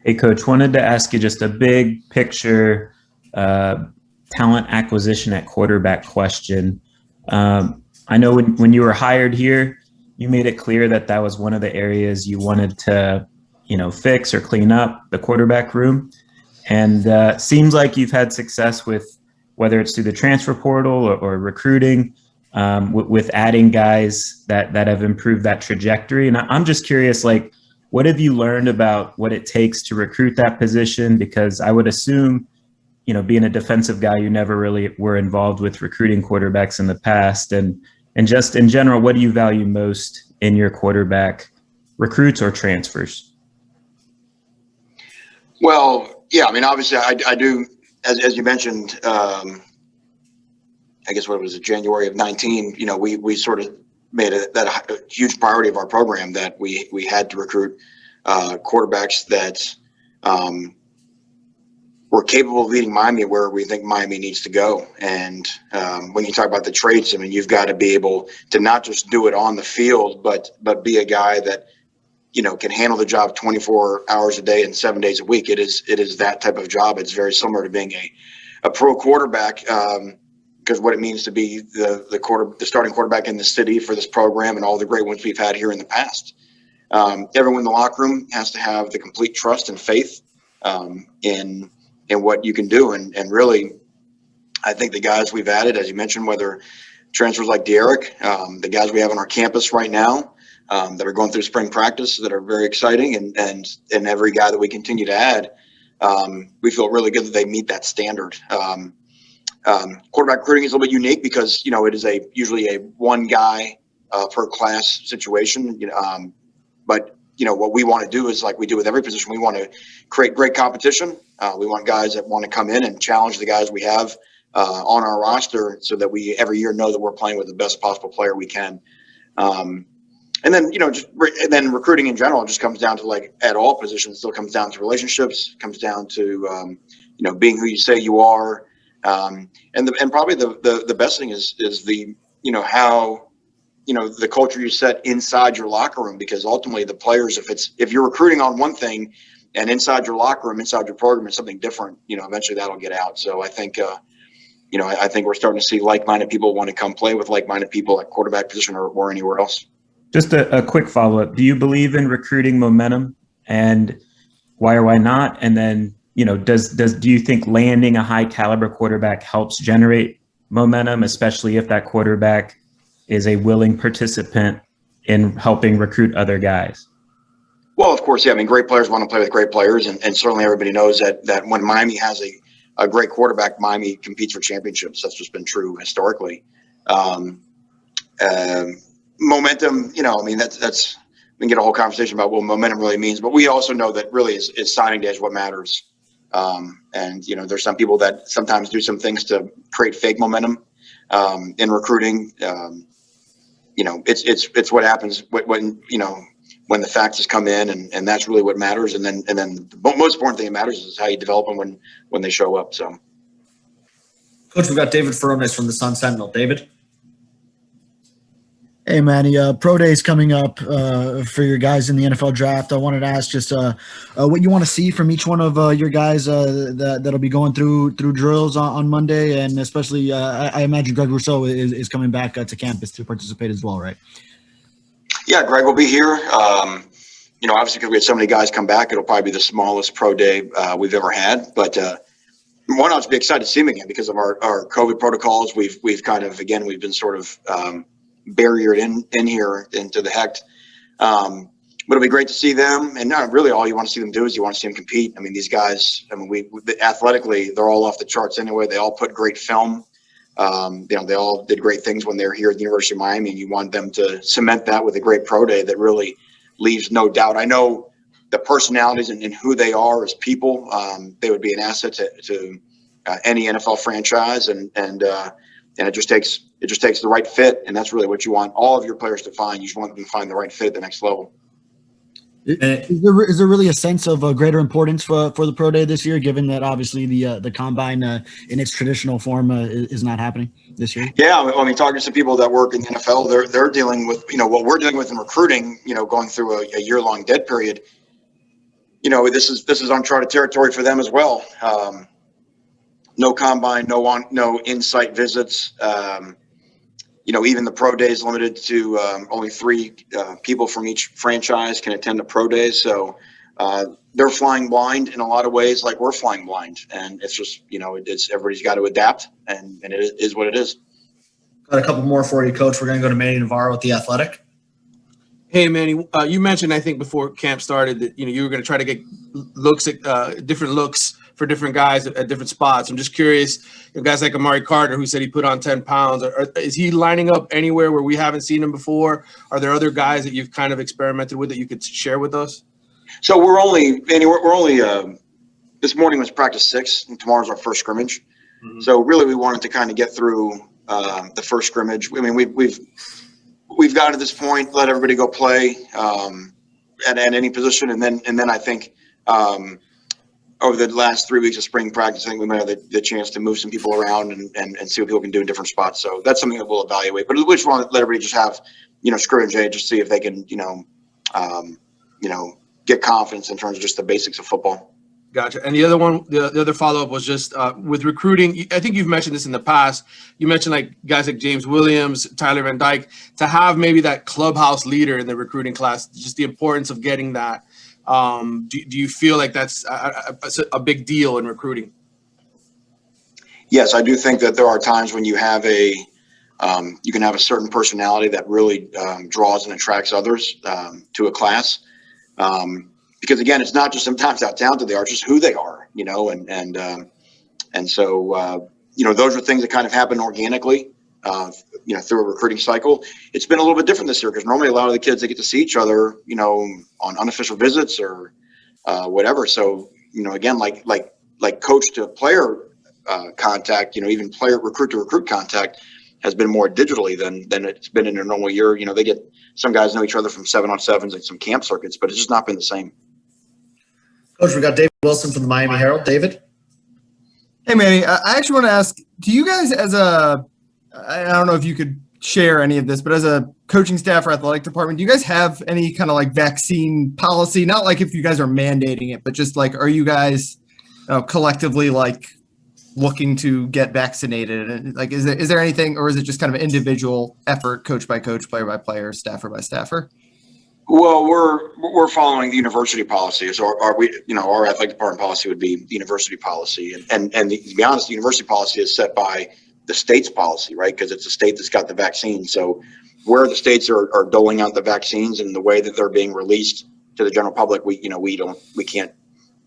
Hey, Coach, wanted to ask you just a big picture talent acquisition at quarterback question. I know when you were hired here, you made it clear that that was one of the areas you wanted to, fix or clean up the quarterback room. And seems like you've had success with whether it's through the transfer portal or recruiting, with adding guys that have improved that trajectory. And I'm just curious, like, what have you learned about what it takes to recruit that position? Because I would assume, being a defensive guy, you never really were involved with recruiting quarterbacks in the past. And just in general, what do you value most in your quarterback recruits or transfers? Well, yeah, I mean, obviously I do, as you mentioned, I guess what was it, January of 19, we sort of made that a huge priority of our program, that we had to recruit quarterbacks that were capable of leading Miami where we think Miami needs to go. And when you talk about the traits, I mean, you've got to be able to not just do it on the field, but be a guy that, can handle the job 24 hours a day and 7 days a week. It is that type of job. It's very similar to being a pro quarterback, because what it means to be the starting quarterback in the city for this program and all the great ones we've had here in the past. Everyone in the locker room has to have the complete trust and faith in what you can do. And really, I think the guys we've added, as you mentioned, whether transfers like Derek, the guys we have on our campus right now, that are going through spring practice that are very exciting, and every guy that we continue to add, we feel really good that they meet that standard. Quarterback recruiting is a little bit unique because, it is usually a one guy per class situation. But what we want to do is, like we do with every position, we want to create great competition. We want guys that want to come in and challenge the guys we have on our roster, so that we every year know that we're playing with the best possible player we can. And then, and then recruiting in general just comes down to, like, at all positions, still comes down to relationships, comes down to, being who you say you are. And probably the best thing is the, how, the culture you set inside your locker room, because ultimately the players, if you're recruiting on one thing and inside your locker room, inside your program, it's something different, eventually that'll get out. So I think, I think we're starting to see like-minded people want to come play with like-minded people at quarterback position or anywhere else. Just a quick follow-up. Do you believe in recruiting momentum, and why or why not? And then, do you think landing a high caliber quarterback helps generate momentum, especially if that quarterback is a willing participant in helping recruit other guys? Well, of course, yeah. I mean, great players want to play with great players, and certainly everybody knows that when Miami has a great quarterback, Miami competes for championships. That's just been true historically. Momentum, I mean, that's we can get a whole conversation about what momentum really means, but we also know that really is signing day is what matters. And there's some people that sometimes do some things to create fake momentum in recruiting. It's what happens when the facts come in, and that's really what matters. And then the most important thing that matters is how you develop them when they show up. So, Coach, we've got David Furones from the Sun Sentinel. David. Hey, Manny, Pro Day is coming up for your guys in the NFL draft. I wanted to ask just what you want to see from each one of your guys that'll be going through drills on Monday, and especially I imagine Greg Rousseau is coming back to campus to participate as well, right? Yeah, Greg will be here. Obviously because we had so many guys come back, it'll probably be the smallest Pro Day we've ever had. But one, I'll just be excited to see him again because of our COVID protocols. We've been sort of barriered in here into the HECT. But it'll be great to see them. And really all you want to see them do is you want to see them compete. I mean, these guys, we athletically, they're all off the charts anyway. They all put great film. They all did great things when they were here at the University of Miami, and you want them to cement that with a great Pro Day that really leaves no doubt. I know the personalities and who they are as people, they would be an asset to any NFL franchise, and it just takes the right fit, and that's really what you want all of your players to find. You just want them to find the right fit at the next level. Is there really a sense of greater importance for the Pro Day this year, given that obviously the combine in its traditional form is not happening this year? Yeah, I mean, talking to some people that work in the NFL, they're dealing with what we're dealing with in recruiting. Going through a year-long dead period. this is uncharted territory for them as well. No combine, no in-site visits. Even the pro days limited to only 3 people from each franchise can attend the pro days. So they're flying blind in a lot of ways, like we're flying blind. And it's just, it's everybody's got to adapt, and it is what it is. Got a couple more for you, Coach. We're going to go to Manny Navarro with The Athletic. Hey, Manny, you mentioned, I think, before camp started that, you were going to try to get looks at different looks for different guys at different spots. I'm just curious, guys like Amari Carter, who said he put on 10 pounds, is he lining up anywhere where we haven't seen him before? Are there other guys that you've kind of experimented with that you could share with us? So we're only this morning was practice 6, and tomorrow's our first scrimmage. Mm-hmm. So really we wanted to kind of get through the first scrimmage. I mean, we've gotten to this point, let everybody go play at any position. And then I think over the last 3 weeks of spring practice, I think we might have the chance to move some people around and see what people can do in different spots. So that's something that we'll evaluate. But we just want to let everybody just have, scrimmage day, just see if they can, get confidence in terms of just the basics of football. Gotcha. And the other follow-up was just with recruiting. I think you've mentioned this in the past. You mentioned like guys like James Williams, Tyler Van Dyke, to have maybe that clubhouse leader in the recruiting class, just the importance of getting that. Do you feel like that's a big deal in recruiting? Yes, I do think that there are times when you have you can have a certain personality that really draws and attracts others to a class. Because again, it's not just sometimes how talented they are, it's just who they are, and so those are things that kind of happen organically, through a recruiting cycle. It's been a little bit different this year because normally a lot of the kids, they get to see each other, on unofficial visits or whatever. So again, like coach to player contact, even player recruit to recruit contact has been more digitally than it's been in a normal year. They get, some guys know each other from 7-on-7s and some camp circuits, but it's just not been the same. Coach, we got David Wilson from the Miami Herald. David? Hey, Manny, I actually want to ask, do you guys I don't know if you could share any of this, but as a coaching staff or athletic department, do you guys have any kind of like vaccine policy? Not like if you guys are mandating it, but just like, are you guys collectively like looking to get vaccinated? And like, is there anything, or is it just kind of an individual effort, coach by coach, player by player, staffer by staffer? Well, we're following the university policy. So our athletic department policy would be the university policy, and to be honest, the university policy is set by the state's policy, right? Because it's the state that's got the vaccine. So where the states are doling out the vaccines and the way that they're being released to the general public, we can't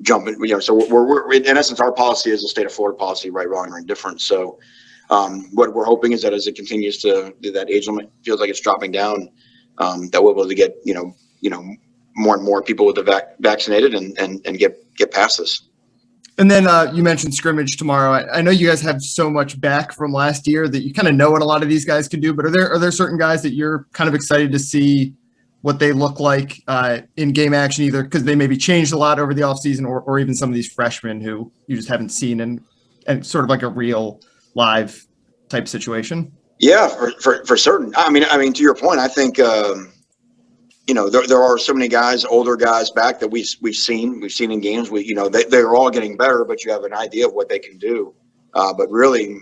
jump in. So we're in essence, our policy is the state of Florida policy, right, wrong, or indifferent. So what we're hoping is that as it continues to, that age limit feels like it's dropping down, that we'll be able to get more and more people with the vaccinated and get past this. And then you mentioned scrimmage tomorrow. I know you guys have so much back from last year that you kind of know what a lot of these guys can do, but are there certain guys that you're kind of excited to see what they look like in game action, either because they maybe changed a lot over the offseason, or even some of these freshmen who you just haven't seen and sort of like a real live type situation? Yeah, for certain. I mean, to your point, I think, there are so many guys, older guys back that we've seen in games. They're all getting better, but you have an idea of what they can do. But really,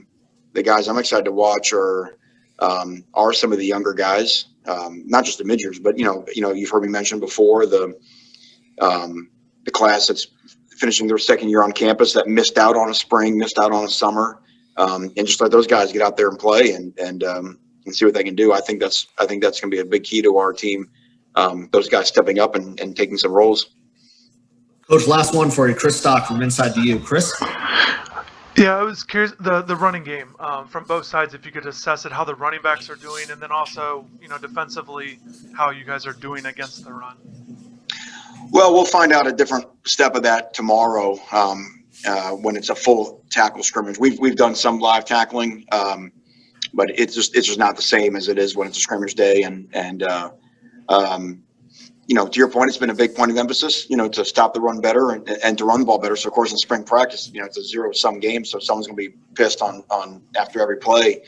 the guys I'm excited to watch are some of the younger guys, not just the mid-years, but you've heard me mention before the class that's finishing their second year on campus that missed out on a spring, missed out on a summer, and just let those guys get out there and play and see what they can do. I think that's going to be a big key to our team. Those guys stepping up and taking some roles. Coach, last one for you, Chris Stock from InsideTheU. Chris? Yeah, I was curious, the running game from both sides, if you could assess it, how the running backs are doing, and then also, defensively, how you guys are doing against the run. Well, we'll find out a different step of that tomorrow when it's a full tackle scrimmage. We've done some live tackling, but it's just not the same as it is when it's a scrimmage day. To your point, it's been a big point of emphasis, to stop the run better and to run the ball better. So of course in spring practice, it's a zero-sum game. So someone's going to be pissed on after every play,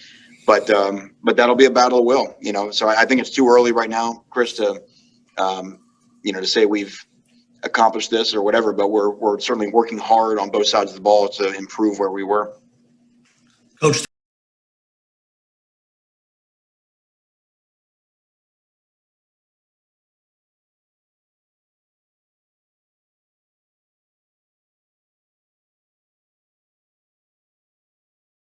but that'll be a battle of will, so I think it's too early right now, Chris, to say we've accomplish this or whatever, but we're certainly working hard on both sides of the ball to improve where we were. Coach,